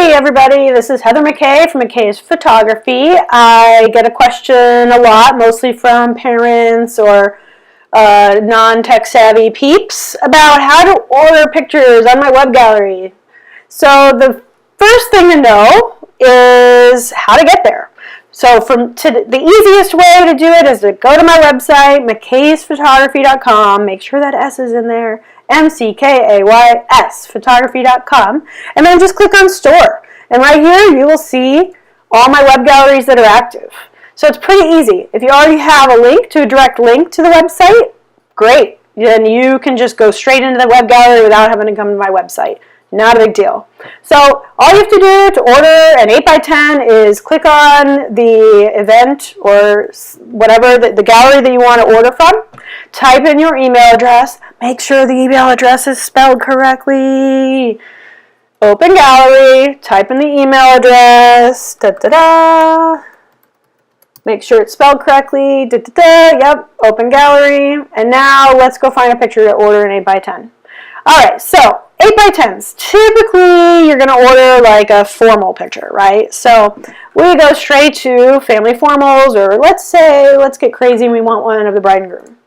Hey everybody, this is Heather McKay from McKay's Photography. I get a question a lot, mostly from parents or non-tech savvy peeps, about how to order pictures on my web gallery. So the first thing to know is how to get there. So the easiest way to do it is to go to my website, mckaysphotography.com, make sure that S is in there, MCKAYS photography.com, and then just click on store. And right here you will see all my web galleries that are active. So it's pretty easy. If you already have a link to a direct link to the website, great. Then you can just go straight into the web gallery without having to come to my website. Not a big deal. So all you have to do to order an 8x10 is click on the event or whatever, the gallery that you want to order from. Type in your email address. Make sure the email address is spelled correctly. Open gallery. Type in the email address. Da-da-da. Make sure it's spelled correctly. Da-da-da. Yep. Open gallery. And now let's go find a picture to order an 8x10. Alright, so 8x10s. Typically, you're going to order like a formal picture, right? So we go straight to family formals, or let's get crazy and we want one of the bride and groom.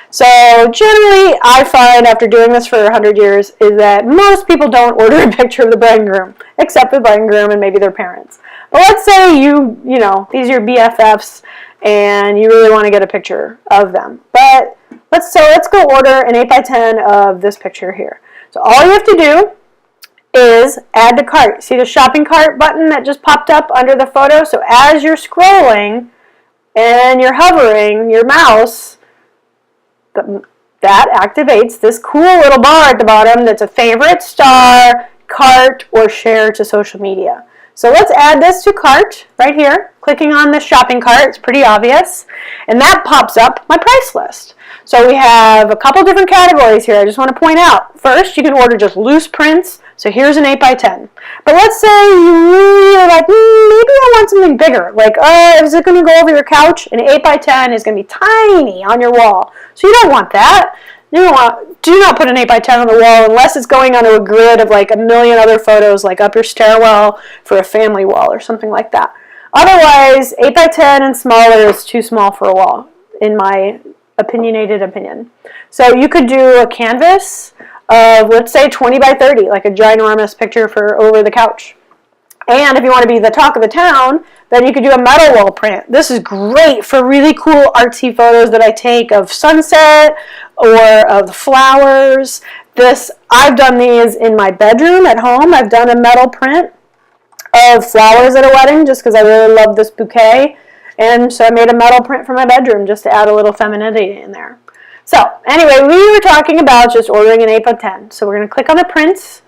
So generally, I find after doing this for 100 years is that most people don't order a picture of the bride and groom, except the bride and groom and maybe their parents. But let's say you know, these are your BFFs and you really want to get a picture of them. But let's go order an 8x10 of this picture here. So all you have to do is add to cart. See the shopping cart button that just popped up under the photo? So as you're scrolling and you're hovering your mouse, that activates this cool little bar at the bottom that's a favorite, star, cart, or share to social media. So let's add this to cart right here. Clicking on the shopping cart, it's pretty obvious. And that pops up my price list. So we have a couple different categories here I just want to point out. First, you can order just loose prints. So here's an 8x10. But let's say you really are like, maybe I want something bigger. Like, is it going to go over your couch? An 8x10 is going to be tiny on your wall. So you don't want that. Do not put an 8x10 on the wall unless it's going onto a grid of like a million other photos, like up your stairwell for a family wall or something like that. Otherwise, 8x10 and smaller is too small for a wall, in my opinionated opinion. So you could do a canvas of, let's say, 20 by 30, like a ginormous picture for over the couch. And if you want to be the talk of the town, then you could do a metal wall print. This is great for really cool artsy photos that I take of sunset or of the flowers. I've done these in my bedroom at home. I've done a metal print of flowers at a wedding just because I really love this bouquet. And so I made a metal print for my bedroom just to add a little femininity in there. So anyway, we were talking about just ordering an 8x10. So we're going to click on the prints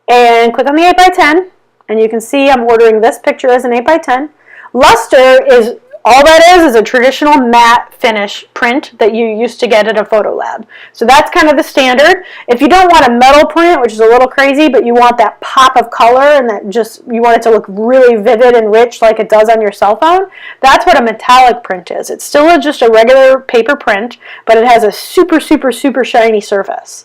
and click on the 8x10. And you can see I'm ordering this picture as an 8x10. Luster is, all that is a traditional matte finish print that you used to get at a photo lab. So that's kind of the standard. If you don't want a metal print, which is a little crazy, but you want that pop of color and you want it to look really vivid and rich like it does on your cell phone, that's what a metallic print is. It's still just a regular paper print, but it has a super, super, super shiny surface.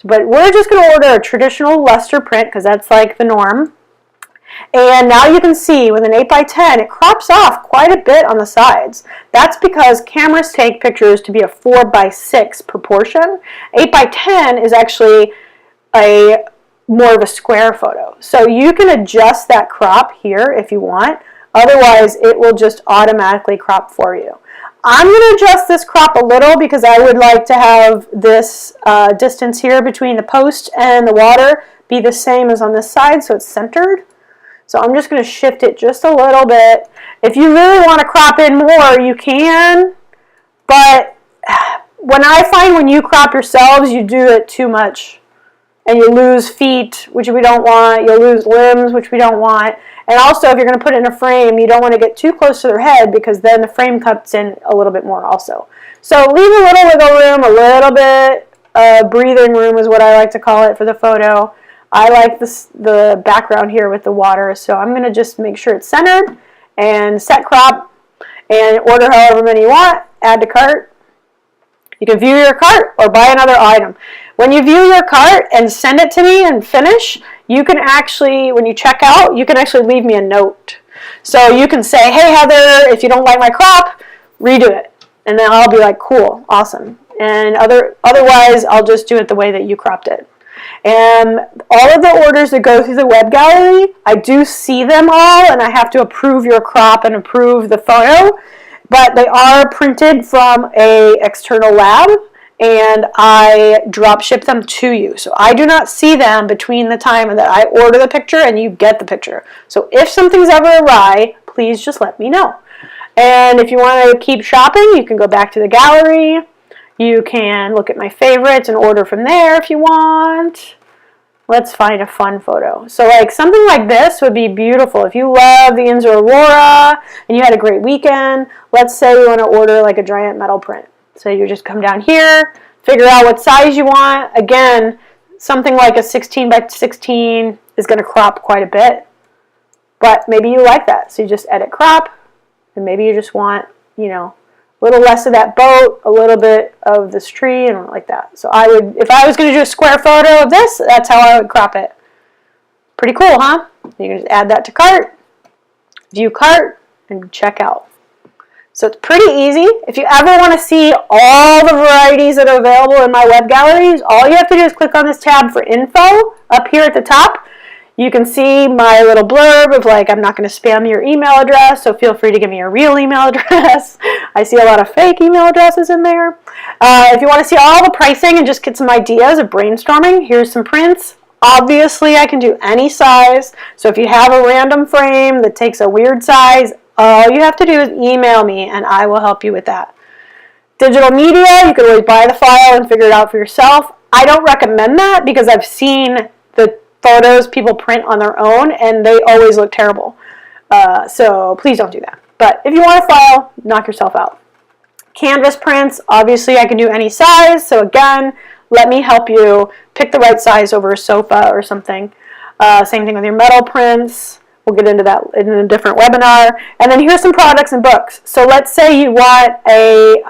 But we're just going to order a traditional luster print because that's like the norm. And now you can see with an 8x10, it crops off quite a bit on the sides. That's because cameras take pictures to be a 4:6 proportion. 8x10 is actually more of a square photo. So you can adjust that crop here if you want. Otherwise, it will just automatically crop for you. I'm going to adjust this crop a little because I would like to have this distance here between the post and the water be the same as on this side, so it's centered. So I'm just going to shift it just a little bit. If you really want to crop in more, you can. But when you crop yourselves, you do it too much. And you lose feet, which we don't want. You'll lose limbs, which we don't want. And also, if you're going to put it in a frame, you don't want to get too close to their head because then the frame cuts in a little bit more also. So leave a little wiggle room, a little bit breathing room is what I like to call it for the photo. I like the background here with the water, so I'm going to just make sure it's centered and set crop and order however many you want, add to cart. You can view your cart or buy another item. When you view your cart and send it to me and finish, you can actually, when you check out, you can actually leave me a note. So you can say, hey Heather, if you don't like my crop, redo it. And then I'll be like, cool, awesome. And otherwise, I'll just do it the way that you cropped it. And all of the orders that go through the web gallery, I do see them all, and I have to approve your crop and approve the photo. But they are printed from an external lab, and I drop ship them to you. So I do not see them between the time that I order the picture and you get the picture. So if something's ever awry, please just let me know. And if you want to keep shopping, you can go back to the gallery. You can look at my favorites and order from there if you want. Let's find a fun photo. So like something like this would be beautiful. If you love the Inzer Aurora and you had a great weekend, let's say you want to order like a giant metal print. So you just come down here, figure out what size you want. Again, something like a 16 by 16 is going to crop quite a bit. But maybe you like that. So you just edit crop, and maybe you just want, you know, a little less of that boat, a little bit of this tree, and like that. So I would, if I was going to do a square photo of this, that's how I would crop it. Pretty cool, huh? You can just add that to cart, view cart, and check out. So it's pretty easy. If you ever want to see all the varieties that are available in my web galleries, all you have to do is click on this tab for info up here at the top. You can see my little blurb of like, I'm not going to spam your email address, so feel free to give me your real email address. I see a lot of fake email addresses in there. If you want to see all the pricing and just get some ideas of brainstorming, here's some prints. Obviously, I can do any size. So if you have a random frame that takes a weird size, all you have to do is email me and I will help you with that. Digital media, you can always buy the file and figure it out for yourself. I don't recommend that because I've seen the photos people print on their own and they always look terrible. So please don't do that. But if you want a file, knock yourself out. Canvas prints, obviously I can do any size. So again, let me help you pick the right size over a sofa or something. Same thing with your metal prints. We'll get into that in a different webinar. And then here's some products and books. So let's say you want a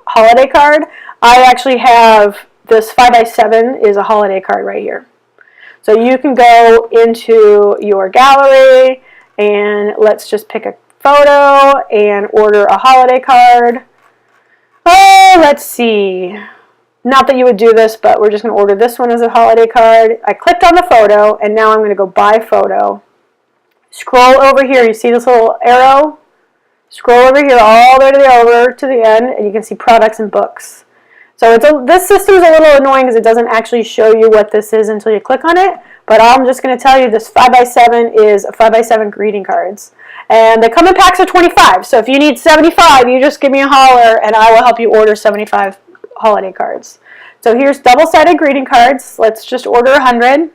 holiday card. I actually have this 5x7 is a holiday card right here. So you can go into your gallery and let's just pick a photo and order a holiday card. Oh, let's see. Not that you would do this, but we're just going to order this one as a holiday card. I clicked on the photo and now I'm going to go buy photo. Scroll over here. You see this little arrow? Scroll over here all the way over to the end and you can see products and books. So this system is a little annoying because it doesn't actually show you what this is until you click on it. But I'm just going to tell you this 5x7 is a 5x7 greeting cards. And they come in packs of 25. So if you need 75, you just give me a holler and I will help you order 75 holiday cards. So here's double-sided greeting cards. Let's just order 100.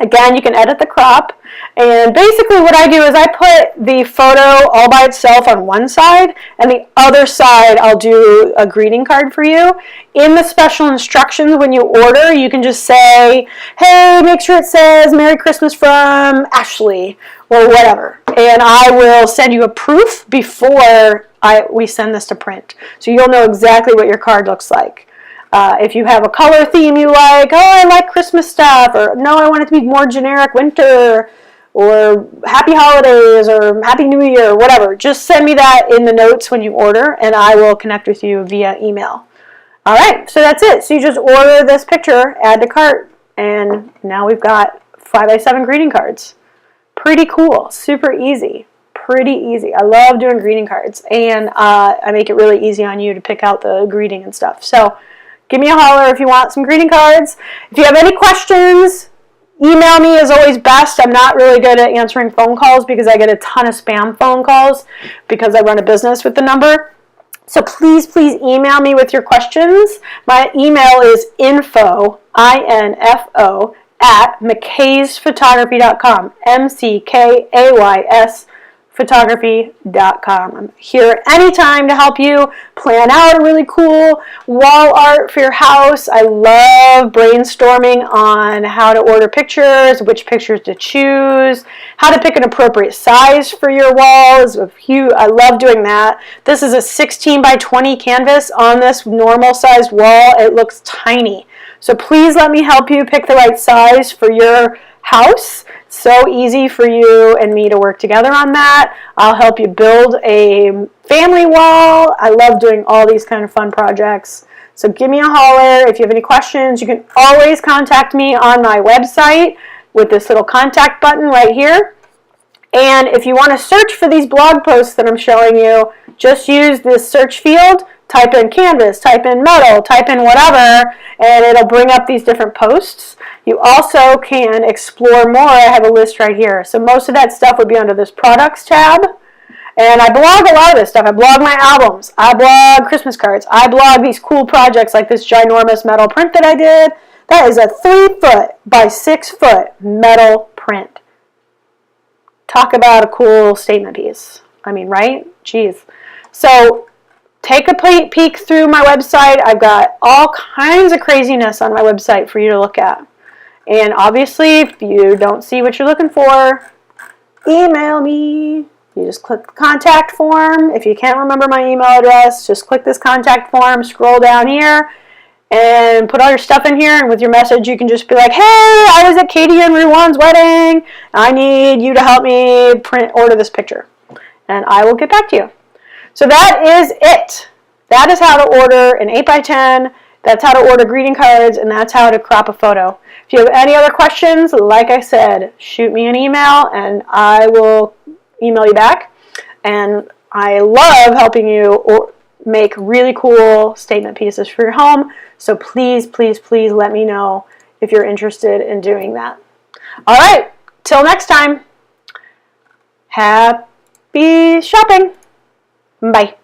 Again, you can edit the crop. And basically what I do is I put the photo all by itself on one side, and the other side I'll do a greeting card for you. In the special instructions when you order, you can just say, hey, make sure it says Merry Christmas from Ashley, or whatever. And I will send you a proof before we send this to print. So you'll know exactly what your card looks like. If you have a color theme you like, oh, I like Christmas stuff, or no, I want it to be more generic winter, or happy holidays, or happy new year, or whatever. Just send me that in the notes when you order, and I will connect with you via email. All right, so that's it. So you just order this picture, add to cart, and now we've got 5x7 greeting cards. Pretty cool, super easy. Pretty easy. I love doing greeting cards, and I make it really easy on you to pick out the greeting and stuff. So give me a holler if you want some greeting cards. If you have any questions, email me is always best. I'm not really good at answering phone calls because I get a ton of spam phone calls because I run a business with the number. So please, please email me with your questions. My email is info, I-N-F-O, at mckaysphotography.com, M-C-K-A-Y-S photography.com. I'm here anytime to help you plan out a really cool wall art for your house. I love brainstorming on how to order pictures, which pictures to choose, how to pick an appropriate size for your walls. I love doing that. This is a 16 by 20 canvas on this normal sized wall. It looks tiny. So please let me help you pick the right size for your house. So easy for you and me to work together on that. I'll help you build a family wall. I love doing all these kind of fun projects. So give me a holler. If you have any questions, you can always contact me on my website with this little contact button right here. And if you want to search for these blog posts that I'm showing you, just use this search field, type in canvas, type in metal, type in whatever, and it'll bring up these different posts. You also can explore more. I have a list right here. So most of that stuff would be under this products tab. And I blog a lot of this stuff. I blog my albums. I blog Christmas cards. I blog these cool projects like this ginormous metal print that I did. That is a 3-foot by 6-foot metal print. Talk about a cool statement piece. I mean, right? Jeez. So take a peek through my website. I've got all kinds of craziness on my website for you to look at. And obviously, if you don't see what you're looking for, email me. You just click the contact form. If you can't remember my email address, just click this contact form, scroll down here, and put all your stuff in here. And with your message, you can just be like, hey, I was at Katie and Ruan's wedding. I need you to help me order this picture. And I will get back to you. So that is it. That is how to order an 8x10. That's how to order greeting cards, and that's how to crop a photo. If you have any other questions, like I said, shoot me an email, and I will email you back. And I love helping you make really cool statement pieces for your home. So please, please, please let me know if you're interested in doing that. All right, till next time, happy shopping. Bye.